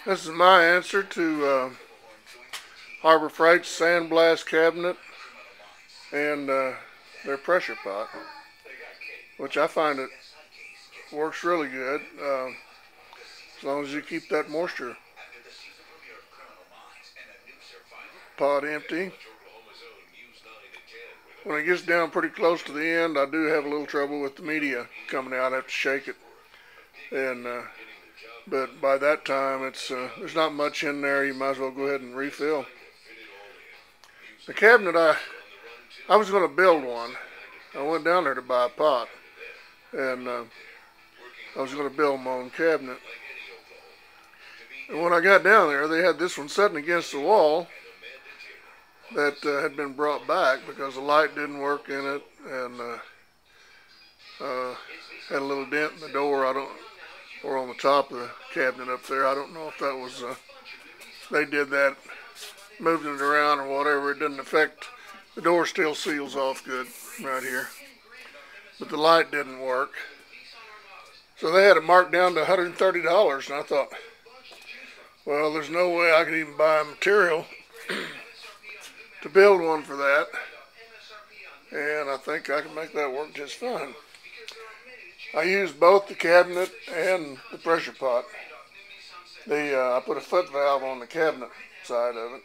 This is my answer to Harbor Freight's sandblast cabinet and their pressure pot, which I find it works really good as long as you keep that moisture pot empty. When it gets down pretty close to the end, I do have a little trouble with the media coming out. I have to shake it, and but by that time, it's there's not much in there. You might as well go ahead and refill. The cabinet, I was going to build one. I went down there to buy a pot, and I was going to build my own cabinet. And when I got down there, they had this one sitting against the wall that had been brought back because the light didn't work in it, and had a little dent in the door. Or on the top of the cabinet up there. I don't know if that was they did that, moved it around or whatever. It didn't affect. The door still seals off good right here, but the light didn't work. So they had it marked down to $130, and I thought, well, there's no way I could even buy material to build one for that, and I think I can make that work just fine. I used both the cabinet and the pressure pot. I put a foot valve on the cabinet side of it,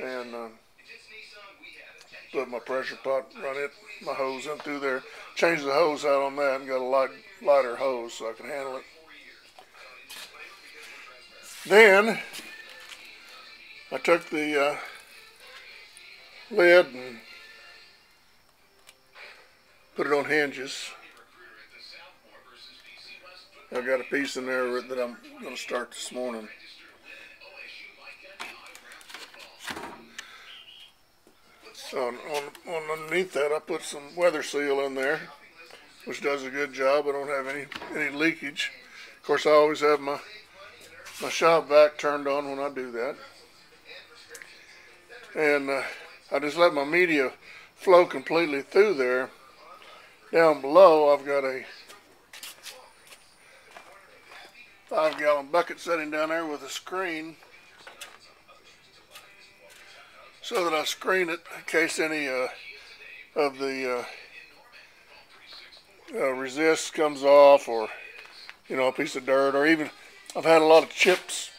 and put my pressure pot, my hose in through there. Changed the hose out on that and got a lighter hose so I can handle it. Then I took the lid and put it on hinges. I've got a piece in there that I'm going to start this morning. So underneath that, I put some weather seal in there, which does a good job. I don't have any leakage. Of course, I always have my shop vac turned on when I do that. And I just let my media flow completely through there. Down below, I've got a 5-gallon bucket sitting down there with a screen, so that I screen it in case any of the resist comes off, or a piece of dirt, or even I've had a lot of chips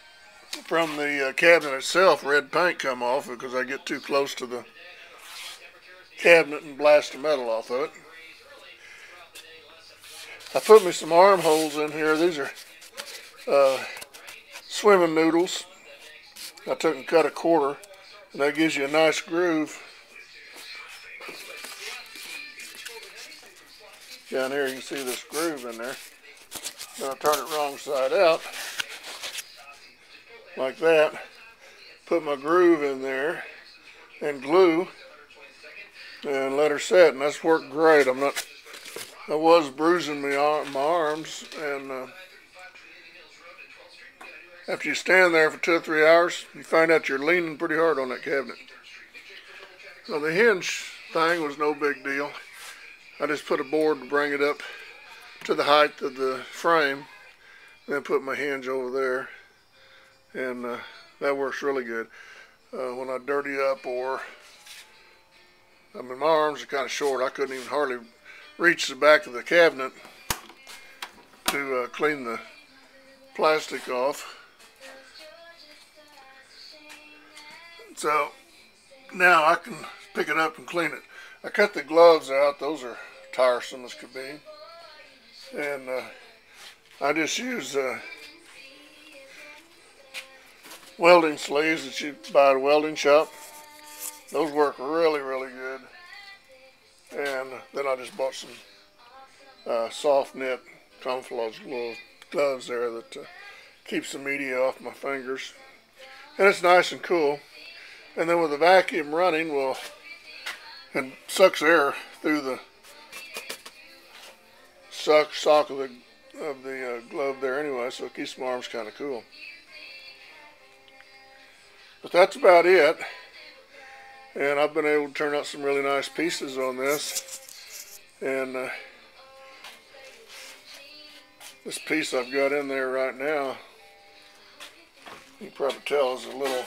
from the cabinet itself, red paint, come off because I get too close to the cabinet and blast the metal off of it. I put me some armholes in here. These are swimming noodles. I took and cut a quarter, and that gives you a nice groove. Down here you can see this groove in there. Then I turn it wrong side out, like that. Put my groove in there and glue, and let her set, and that's worked great. I was bruising my arms, and after you stand there for 2 or 3 hours, you find out you're leaning pretty hard on that cabinet. So the hinge thing was no big deal. I just put a board to bring it up to the height of the frame, then put my hinge over there, and that works really good. When I dirty up, my arms are kind of short. I couldn't even hardly reach the back of the cabinet to clean the plastic off. So now I can pick it up and clean it. I cut the gloves out. Those are tiresome as could be. And I just use welding sleeves that you buy at a welding shop. Those work really, really good. And then I just bought some soft knit camouflage gloves there that keeps the media off my fingers. And it's nice and cool. And then with the vacuum running, it sucks air through the sock of the glove there anyway, so it keeps my arms kind of cool. But that's about it. And I've been able to turn out some really nice pieces on this. And this piece I've got in there right now, you can probably tell is a little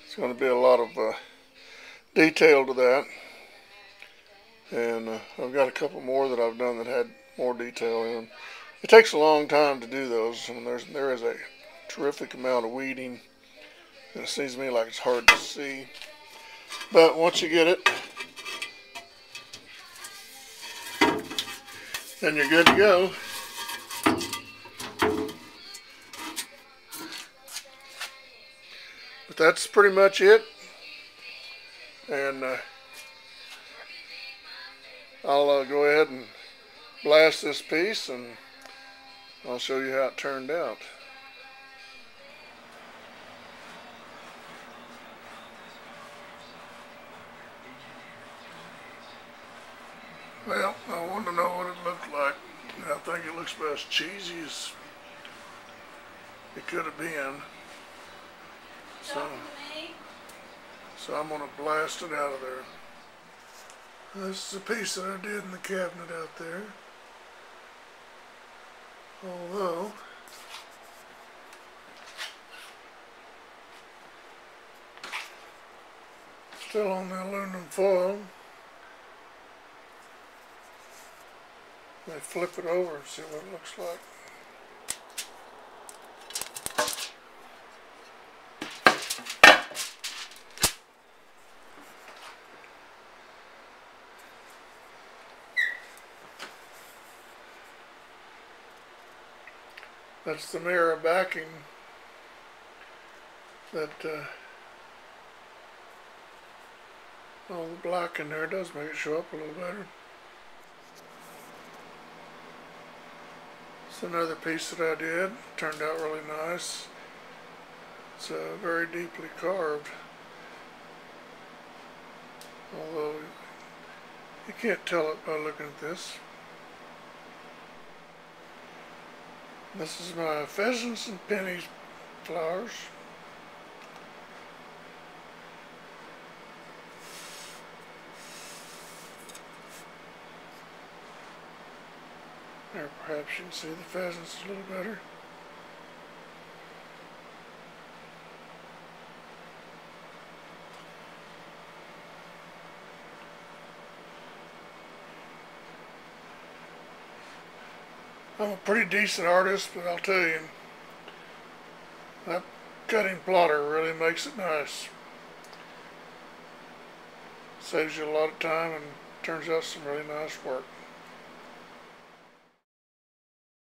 it's going to be a lot of detail to that. And I've got a couple more that I've done that had more detail in them. It takes a long time to do those, and there is a terrific amount of weeding, and it seems to me like it's hard to see. But once you get it, then you're good to go. But that's pretty much it. And I'll go ahead and blast this piece, and I'll show you how it turned out. Well, I wanted to know what it looked like. I think it looks about as cheesy as it could have been. So I'm going to blast it out of there. This is a piece that I did in the cabinet out there. Although still on the aluminum foil. Let me flip it over and see what it looks like. That's the mirror backing that all the black in there does make it show up a little better. It's another piece that I did. Turned out really nice. It's very deeply carved. Although you can't tell it by looking at this. This is my pheasants and pennies flowers. There, perhaps you can see the pheasants a little better. I'm a pretty decent artist, but I'll tell you, that cutting plotter really makes it nice. Saves you a lot of time and turns out some really nice work.